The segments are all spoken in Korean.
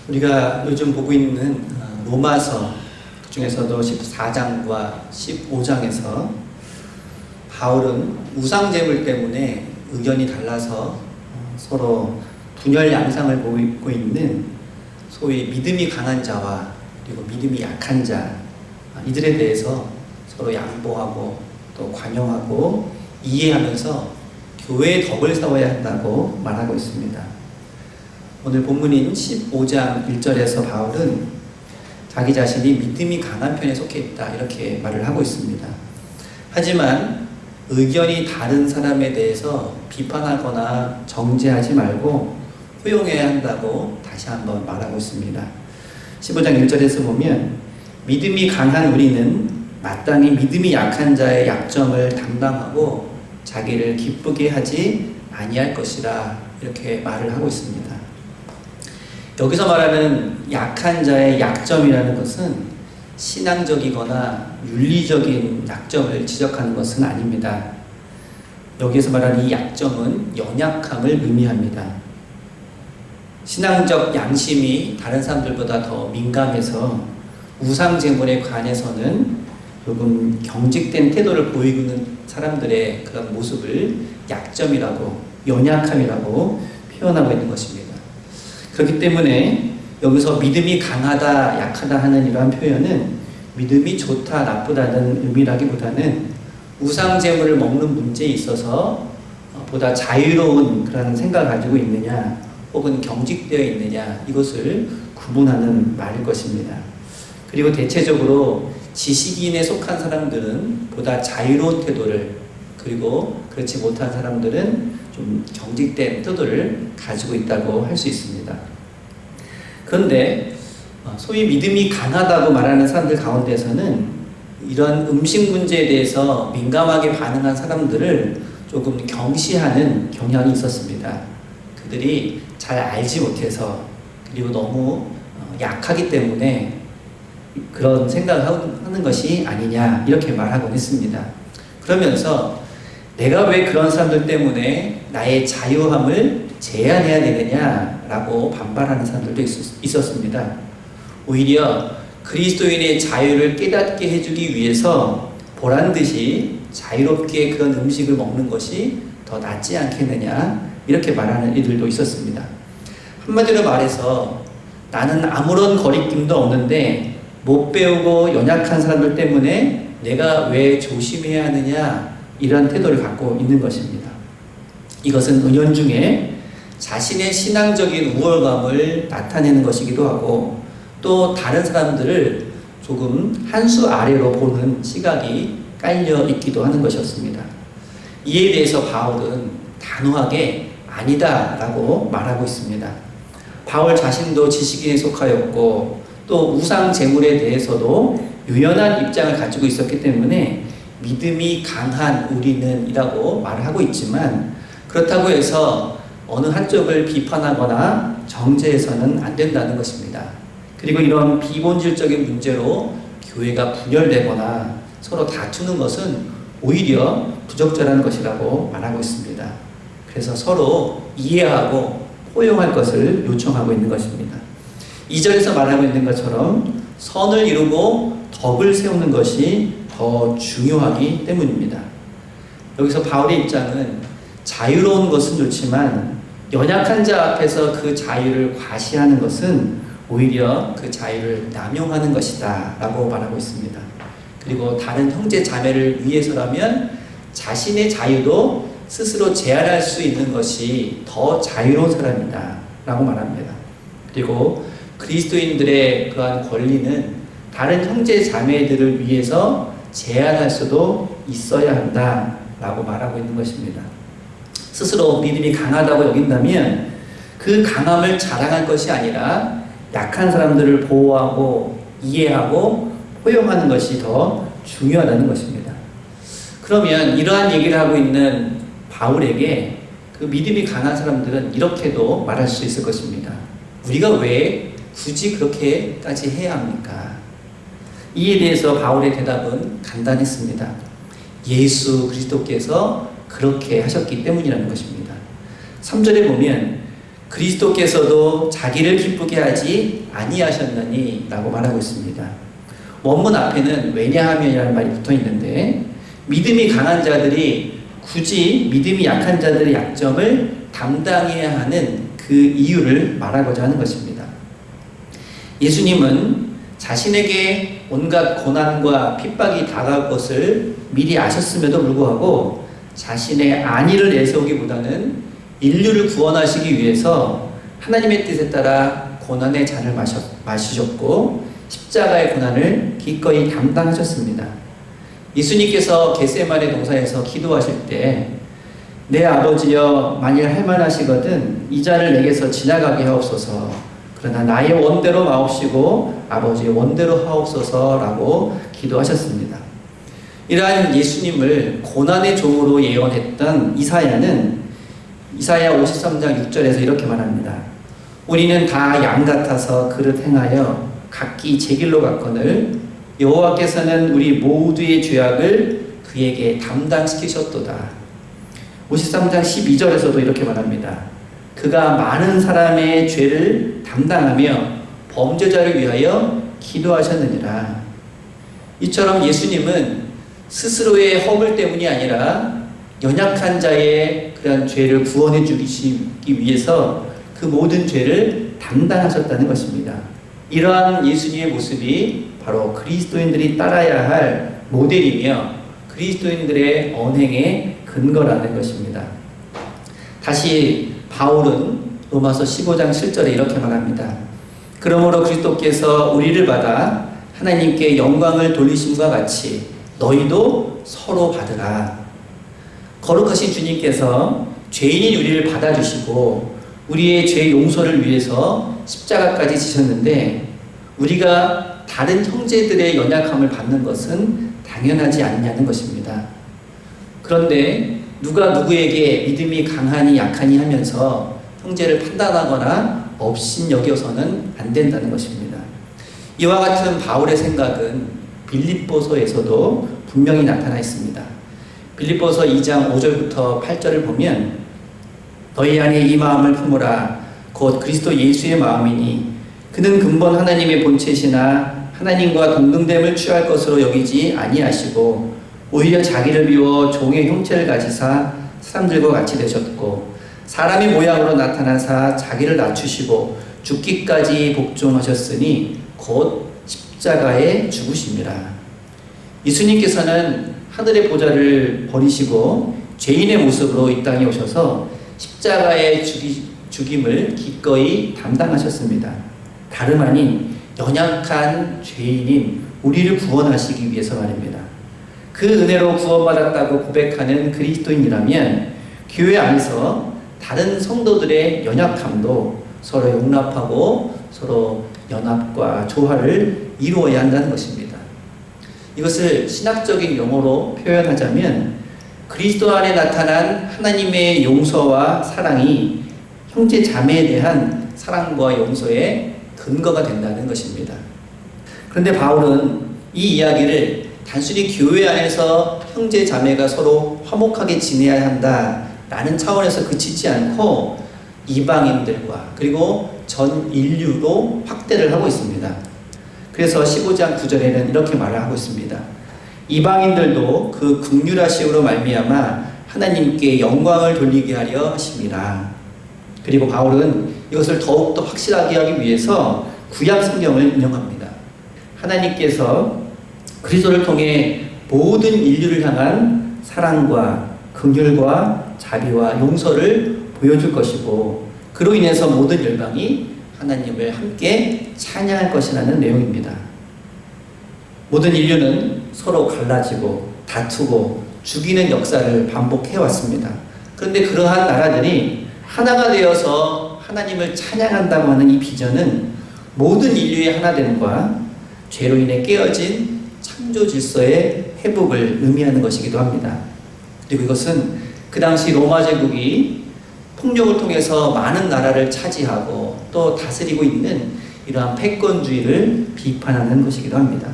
우리가 요즘 보고 있는 로마서 그중에서도 14장과 15장에서 바울은 우상제물 때문에 의견이 달라서 서로 분열 양상을 보이고 있는 소위 믿음이 강한 자와 그리고 믿음이 약한 자, 이들에 대해서 서로 양보하고 또 관용하고 이해하면서 교회의 덕을 세워야 한다고 말하고 있습니다. 오늘 본문인 15장 1절에서 바울은 자기 자신이 믿음이 강한 편에 속해 있다 이렇게 말을 하고 있습니다. 하지만 의견이 다른 사람에 대해서 비판하거나 정죄하지 말고 포용해야 한다고 다시 한번 말하고 있습니다. 15장 1절에서 보면 믿음이 강한 우리는 마땅히 믿음이 약한 자의 약점을 담당하고 자기를 기쁘게 하지 아니할 것이라 이렇게 말을 하고 있습니다. 여기서 말하는 약한 자의 약점이라는 것은 신앙적이거나 윤리적인 약점을 지적하는 것은 아닙니다. 여기서 말하는 이 약점은 연약함을 의미합니다. 신앙적 양심이 다른 사람들보다 더 민감해서 우상제물에 관해서는 조금 경직된 태도를 보이고 있는 사람들의 그런 모습을 약점이라고, 연약함이라고 표현하고 있는 것입니다. 그렇기 때문에 여기서 믿음이 강하다, 약하다 하는 이러한 표현은 믿음이 좋다, 나쁘다는 의미라기보다는 우상제물을 먹는 문제에 있어서 보다 자유로운 그런 생각을 가지고 있느냐 혹은 경직되어 있느냐 이것을 구분하는 말일 것입니다. 그리고 대체적으로 지식인에 속한 사람들은 보다 자유로운 태도를, 그리고 그렇지 못한 사람들은 좀 경직된 태도를 가지고 있다고 할 수 있습니다. 그런데 소위 믿음이 강하다고 말하는 사람들 가운데서는 이런 음식 문제에 대해서 민감하게 반응한 사람들을 조금 경시하는 경향이 있었습니다. 그들이 잘 알지 못해서, 그리고 너무 약하기 때문에 그런 생각을 하는 것이 아니냐 이렇게 말하곤 했습니다. 그러면서 내가 왜 그런 사람들 때문에 나의 자유함을 제한해야 되느냐라고 반발하는 사람들도 있었습니다. 오히려 그리스도인의 자유를 깨닫게 해주기 위해서 보란듯이 자유롭게 그런 음식을 먹는 것이 더 낫지 않겠느냐 이렇게 말하는 이들도 있었습니다. 한마디로 말해서 나는 아무런 거리낌도 없는데 못 배우고 연약한 사람들 때문에 내가 왜 조심해야 하느냐 이런 태도를 갖고 있는 것입니다. 이것은 은연중에 자신의 신앙적인 우월감을 나타내는 것이기도 하고 또 다른 사람들을 조금 한 수 아래로 보는 시각이 깔려 있기도 하는 것이었습니다. 이에 대해서 바울은 단호하게 아니다 라고 말하고 있습니다. 바울 자신도 지식인에 속하였고 또 우상 제물에 대해서도 유연한 입장을 가지고 있었기 때문에 믿음이 강한 우리는 이라고 말하고 있지만 그렇다고 해서 어느 한쪽을 비판하거나 정죄해서는 안 된다는 것입니다. 그리고 이런 비본질적인 문제로 교회가 분열되거나 서로 다투는 것은 오히려 부적절한 것이라고 말하고 있습니다. 그래서 서로 이해하고 포용할 것을 요청하고 있는 것입니다. 2절에서 말하고 있는 것처럼 선을 이루고 덕을 세우는 것이 더 중요하기 때문입니다. 여기서 바울의 입장은 자유로운 것은 좋지만 연약한 자 앞에서 그 자유를 과시하는 것은 오히려 그 자유를 남용하는 것이다 라고 말하고 있습니다. 그리고 다른 형제 자매를 위해서라면 자신의 자유도 스스로 제한할 수 있는 것이 더 자유로운 사람이다 라고 말합니다. 그리고 그리스도인들의 그러한 권리는 다른 형제 자매들을 위해서 제한할 수도 있어야 한다 라고 말하고 있는 것입니다. 스스로 믿음이 강하다고 여긴다면 그 강함을 자랑할 것이 아니라 약한 사람들을 보호하고 이해하고 포용하는 것이 더 중요하다는 것입니다. 그러면 이러한 얘기를 하고 있는 바울에게 그 믿음이 강한 사람들은 이렇게도 말할 수 있을 것입니다. 우리가 왜 굳이 그렇게까지 해야 합니까? 이에 대해서 바울의 대답은 간단했습니다. 예수 그리스도께서 그렇게 하셨기 때문이라는 것입니다. 3절에 보면 그리스도께서도 자기를 기쁘게 하지 아니하셨느니 라고 말하고 있습니다. 원문 앞에는 왜냐하면이라는 말이 붙어 있는데, 믿음이 강한 자들이 굳이 믿음이 약한 자들의 약점을 담당해야 하는 그 이유를 말하고자 하는 것입니다. 예수님은 자신에게 온갖 고난과 핍박이 다가올 것을 미리 아셨음에도 불구하고 자신의 안위를 내세우기보다는 인류를 구원하시기 위해서 하나님의 뜻에 따라 고난의 잔을 마시셨고 십자가의 고난을 기꺼이 담당하셨습니다. 예수님께서 겟세마네 동산에서 기도하실 때 내 아버지여 만일 할만하시거든 이 잔을 내게서 지나가게 하옵소서, 그러나 나의 원대로 마옵시고 아버지의 원대로 하옵소서라고 기도하셨습니다. 이러한 예수님을 고난의 종으로 예언했던 이사야는 이사야 53장 6절에서 이렇게 말합니다. 우리는 다 양 같아서 그릇 행하여 각기 제 길로 갔거늘 여호와께서는 우리 모두의 죄악을 그에게 담당시키셨도다. 53장 12절에서도 이렇게 말합니다. 그가 많은 사람의 죄를 담당하며 범죄자를 위하여 기도하셨느니라. 이처럼 예수님은 스스로의 허물 때문이 아니라 연약한 자의 그런 죄를 구원해 주시기 위해서 그 모든 죄를 담당하셨다는 것입니다. 이러한 예수님의 모습이 바로 그리스도인들이 따라야 할 모델이며 그리스도인들의 언행의 근거라는 것입니다. 다시 바울은 로마서 15장 7절에 이렇게 말합니다. 그러므로 그리스도께서 우리를 받아 하나님께 영광을 돌리심과 같이 너희도 서로 받으라. 거룩하신 주님께서 죄인인 우리를 받아주시고 우리의 죄 용서를 위해서 십자가까지 지셨는데 우리가 다른 형제들의 연약함을 받는 것은 당연하지 않냐는 것입니다. 그런데 누가 누구에게 믿음이 강하니 약하니 하면서 형제를 판단하거나 업신 여겨서는 안 된다는 것입니다. 이와 같은 바울의 생각은 빌립보서에서도 분명히 나타나 있습니다. 빌립보서 2장 5절부터 8절을 보면 너희 안에 이 마음을 품으라 곧 그리스도 예수의 마음이니 그는 근본 하나님의 본체시나 하나님과 동등됨을 취할 것으로 여기지 아니하시고 오히려 자기를 비워 종의 형체를 가지사 사람들과 같이 되셨고 사람의 모양으로 나타나사 자기를 낮추시고 죽기까지 복종하셨으니 곧 십자가에 죽으심이라. 예수님께서는 하늘의 보좌를 버리시고 죄인의 모습으로 이 땅에 오셔서 십자가의 죽임을 기꺼이 담당하셨습니다. 다름 아닌 연약한 죄인인 우리를 구원하시기 위해서 말입니다. 그 은혜로 구원받았다고 고백하는 그리스도인이라면 교회 안에서 다른 성도들의 연약함도 서로 용납하고 서로 연합과 조화를 이루어야 한다는 것입니다. 이것을 신학적인 용어로 표현하자면 그리스도 안에 나타난 하나님의 용서와 사랑이 형제 자매에 대한 사랑과 용서의 근거가 된다는 것입니다. 그런데 바울은 이 이야기를 단순히 교회 안에서 형제 자매가 서로 화목하게 지내야 한다라는 차원에서 그치지 않고 이방인들과 그리고 전 인류로 확대를 하고 있습니다. 그래서 15장 9절에는 이렇게 말을 하고 있습니다. 이방인들도 그 긍휼하심으로 말미암아 하나님께 영광을 돌리게 하려 하심이라. 그리고 바울은 이것을 더욱더 확실하게 하기 위해서 구약 성경을 인용합니다. 하나님께서 그리스도를 통해 모든 인류를 향한 사랑과 긍휼과 자비와 용서를 보여줄 것이고 그로 인해서 모든 열방이 하나님을 함께 찬양할 것이라는 내용입니다. 모든 인류는 서로 갈라지고 다투고 죽이는 역사를 반복해왔습니다. 그런데 그러한 나라들이 하나가 되어서 하나님을 찬양한다고 하는 이 비전은 모든 인류의 하나됨과 죄로 인해 깨어진 창조 질서의 회복을 의미하는 것이기도 합니다. 그리고 이것은 그 당시 로마 제국이 폭력을 통해서 많은 나라를 차지하고 또 다스리고 있는 이러한 패권주의를 비판하는 것이기도 합니다.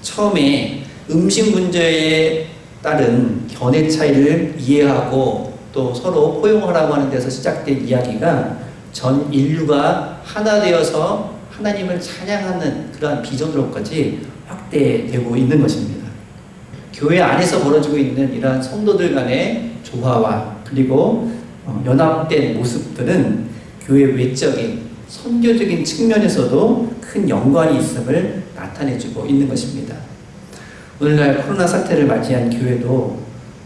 처음에 음식 문제에 따른 견해 차이를 이해하고 또 서로 포용하라고 하는 데서 시작된 이야기가 전 인류가 하나 되어서 하나님을 찬양하는 그러한 비전으로까지 확대되고 있는 것입니다. 교회 안에서 벌어지고 있는 이러한 성도들 간의 조화와 그리고 연합된 모습들은 교회 외적인 선교적인 측면에서도 큰 연관이 있음을 나타내주고 있는 것입니다. 오늘날 코로나 사태를 맞이한 교회도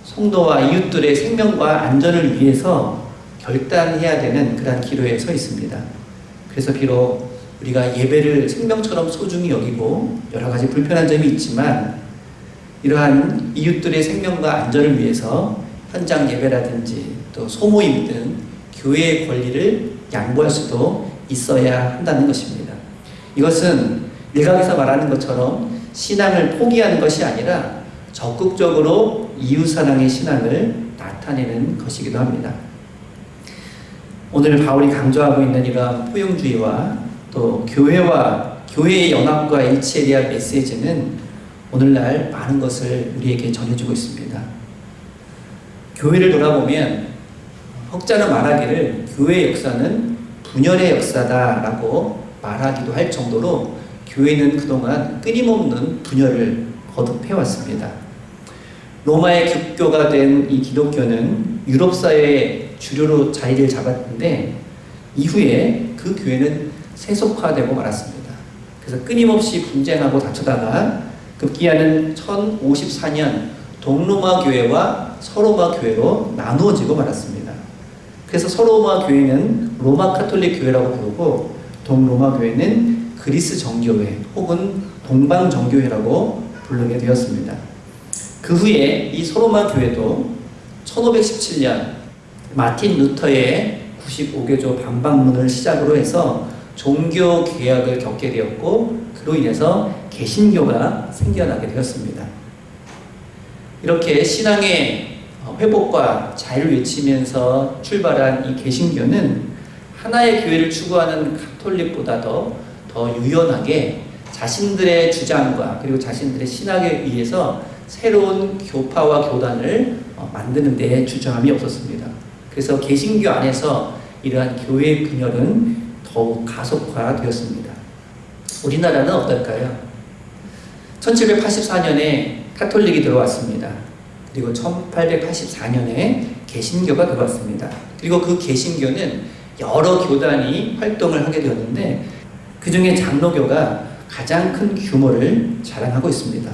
성도와 이웃들의 생명과 안전을 위해서 결단해야 되는 그러한 기로에 서 있습니다. 그래서 비록 우리가 예배를 생명처럼 소중히 여기고 여러 가지 불편한 점이 있지만 이러한 이웃들의 생명과 안전을 위해서 현장 예배라든지 또 소모임 등 교회의 권리를 양보할 수도 있어야 한다는 것입니다. 이것은 일각에서 말하는 것처럼 신앙을 포기하는 것이 아니라 적극적으로 이웃사랑의 신앙을 나타내는 것이기도 합니다. 오늘 바울이 강조하고 있는 이러한 포용주의와 또 교회의 연합과 일치에 대한 메시지는 오늘날 많은 것을 우리에게 전해주고 있습니다. 교회를 돌아보면 혹자는 말하기를 교회의 역사는 분열의 역사다라고 말하기도 할 정도로 교회는 그동안 끊임없는 분열을 거듭해왔습니다. 로마의 국교가 된 이 기독교는 유럽 사회의 주류로 자리를 잡았는데 이후에 그 교회는 세속화되고 말았습니다. 그래서 끊임없이 분쟁하고 다투다가 급기야는 1054년 동로마 교회와 서로마 교회로 나누어지고 말았습니다. 그래서 서로마 교회는 로마 카톨릭 교회라고 부르고 동로마 교회는 그리스 정교회 혹은 동방 정교회라고 부르게 되었습니다. 그 후에 이 서로마 교회도 1517년 마틴 루터의 95개조 반박문을 시작으로 해서 종교 개혁을 겪게 되었고 그로 인해서 개신교가 생겨나게 되었습니다. 이렇게 신앙의 회복과 자유를 외치면서 출발한 이 개신교는 하나의 교회를 추구하는 카톨릭보다 더 유연하게 자신들의 주장과 그리고 자신들의 신학에 의해서 새로운 교파와 교단을 만드는 데 주저함이 없었습니다. 그래서 개신교 안에서 이러한 교회의 분열은 더욱 가속화되었습니다. 우리나라는 어떨까요? 1784년에 카톨릭이 들어왔습니다. 그리고 1884년에 개신교가 들어왔습니다. 그리고 그 개신교는 여러 교단이 활동을 하게 되었는데 그 중에 장로교가 가장 큰 규모를 자랑하고 있습니다.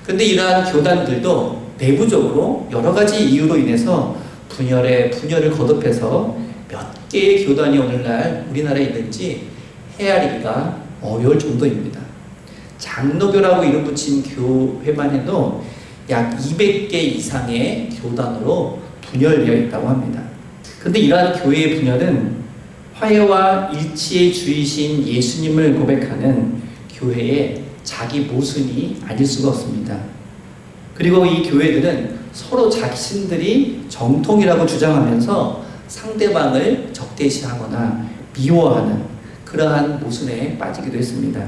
그런데 이러한 교단들도 내부적으로 여러 가지 이유로 인해서 분열을 거듭해서 몇 개의 교단이 오늘날 우리나라에 있는지 헤아리기가 어려울 정도입니다. 장로교라고 이름 붙인 교회만 해도 약 200개 이상의 교단으로 분열되어 있다고 합니다. 그런데 이러한 교회의 분열은 화해와 일치의 주이신 예수님을 고백하는 교회의 자기 모순이 아닐 수가 없습니다. 그리고 이 교회들은 서로 자신들이 정통이라고 주장하면서 상대방을 적대시하거나 미워하는 그러한 모순에 빠지기도 했습니다.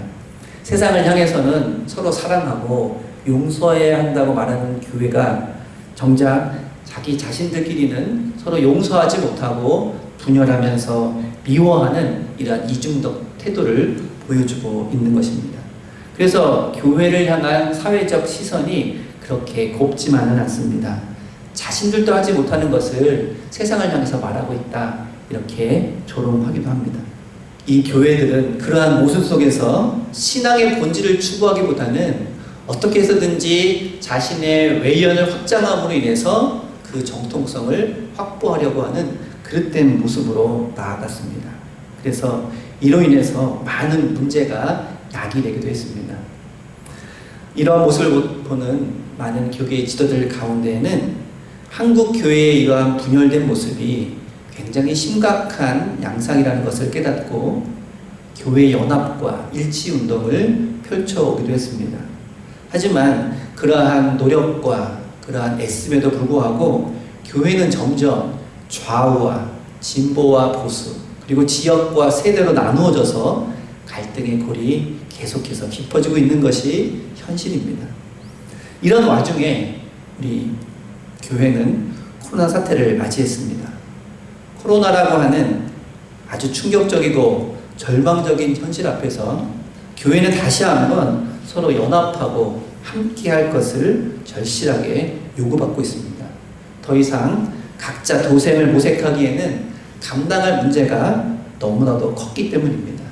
세상을 향해서는 서로 사랑하고 용서해야 한다고 말하는 교회가 정작 자기 자신들끼리는 서로 용서하지 못하고 분열하면서 미워하는 이러한 이중적 태도를 보여주고 있는 것입니다. 그래서 교회를 향한 사회적 시선이 그렇게 곱지만은 않습니다. 자신들도 하지 못하는 것을 세상을 향해서 말하고 있다, 이렇게 조롱하기도 합니다. 이 교회들은 그러한 모습 속에서 신앙의 본질을 추구하기보다는 어떻게 해서든지 자신의 외연을 확장함으로 인해서 그 정통성을 확보하려고 하는 그릇된 모습으로 나아갔습니다. 그래서 이로 인해서 많은 문제가 야기되기도 했습니다. 이러한 모습을 보는 많은 교계의 지도들 가운데에는 한국 교회의 이러한 분열된 모습이 굉장히 심각한 양상이라는 것을 깨닫고 교회 연합과 일치 운동을 펼쳐오기도 했습니다. 하지만 그러한 노력과 그러한 애씀에도 불구하고 교회는 점점 좌우와 진보와 보수 그리고 지역과 세대로 나누어져서 갈등의 골이 계속해서 깊어지고 있는 것이 현실입니다. 이런 와중에 우리 교회는 코로나 사태를 맞이했습니다. 코로나라고 하는 아주 충격적이고 절망적인 현실 앞에서 교회는 다시 한번 서로 연합하고 함께할 것을 절실하게 요구받고 있습니다. 더 이상 각자 도생을 모색하기에는 감당할 문제가 너무나도 컸기 때문입니다.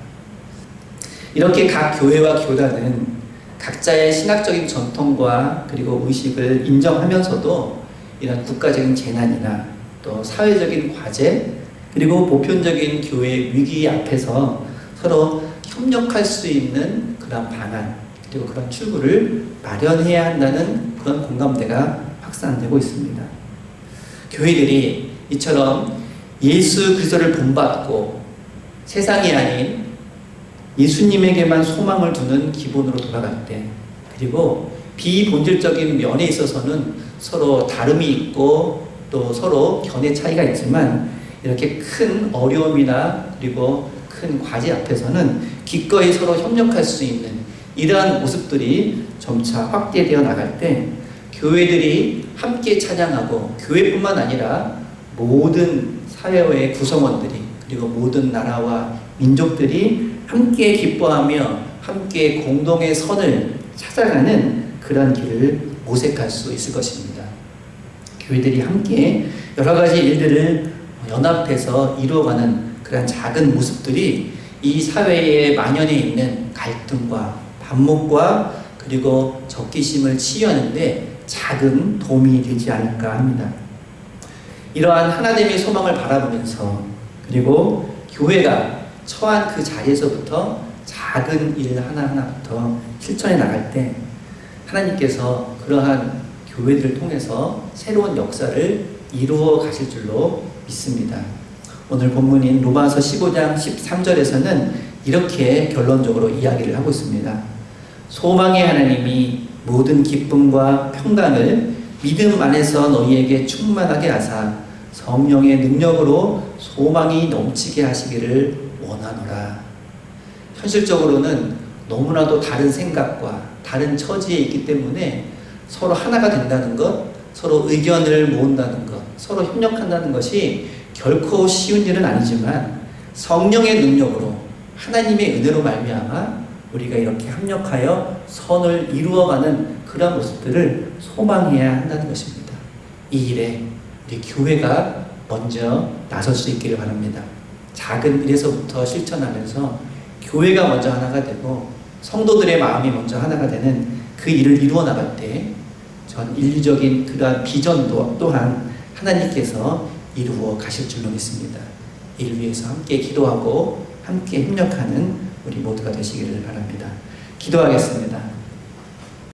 이렇게 각 교회와 교단은 각자의 신학적인 전통과 그리고 의식을 인정하면서도 이런 국가적인 재난이나 또 사회적인 과제 그리고 보편적인 교회 위기 앞에서 서로 협력할 수 있는 그런 방안 그리고 그런 출구를 마련해야 한다는 그런 공감대가 확산되고 있습니다. 교회들이 이처럼 예수 그리스도를 본받고 세상이 아닌 예수님에게만 소망을 두는 기본으로 돌아갈 때, 그리고 비본질적인 면에 있어서는 서로 다름이 있고 또 서로 견해 차이가 있지만 이렇게 큰 어려움이나 그리고 큰 과제 앞에서는 기꺼이 서로 협력할 수 있는 이러한 모습들이 점차 확대되어 나갈 때 교회들이 함께 찬양하고 교회뿐만 아니라 모든 사회의 구성원들이 그리고 모든 나라와 민족들이 함께 기뻐하며 함께 공동의 선을 찾아가는 그런 길을 모색할 수 있을 것입니다. 교회들이 함께 여러 가지 일들을 연합해서 이루어가는 그런 작은 모습들이 이 사회에 만연해 있는 갈등과 반목과 그리고 적기심을 치유하는데 작은 도움이 되지 않을까 합니다. 이러한 하나됨의 소망을 바라보면서 그리고 교회가 처한 그 자리에서부터 작은 일 하나하나부터 실천해 나갈 때 하나님께서 그러한 교회들을 통해서 새로운 역사를 이루어 가실 줄로 믿습니다. 오늘 본문인 로마서 15장 13절에서는 이렇게 결론적으로 이야기를 하고 있습니다. 소망의 하나님이 모든 기쁨과 평강을 믿음 안에서 너희에게 충만하게 하사 성령의 능력으로 소망이 넘치게 하시기를 원하노라. 현실적으로는 너무나도 다른 생각과 다른 처지에 있기 때문에 서로 하나가 된다는 것, 서로 의견을 모은다는 것, 서로 협력한다는 것이 결코 쉬운 일은 아니지만 성령의 능력으로 하나님의 은혜로 말미암아 우리가 이렇게 협력하여 선을 이루어가는 그런 모습들을 소망해야 한다는 것입니다. 이 일에 우리 교회가 먼저 나설 수 있기를 바랍니다. 작은 일에서부터 실천하면서 교회가 먼저 하나가 되고 성도들의 마음이 먼저 하나가 되는 그 일을 이루어 나갈 때 전 인류적인 그러한 비전도 또한 하나님께서 이루어 가실 줄로 믿습니다. 이를 위해서 함께 기도하고 함께 협력하는 우리 모두가 되시기를 바랍니다. 기도하겠습니다.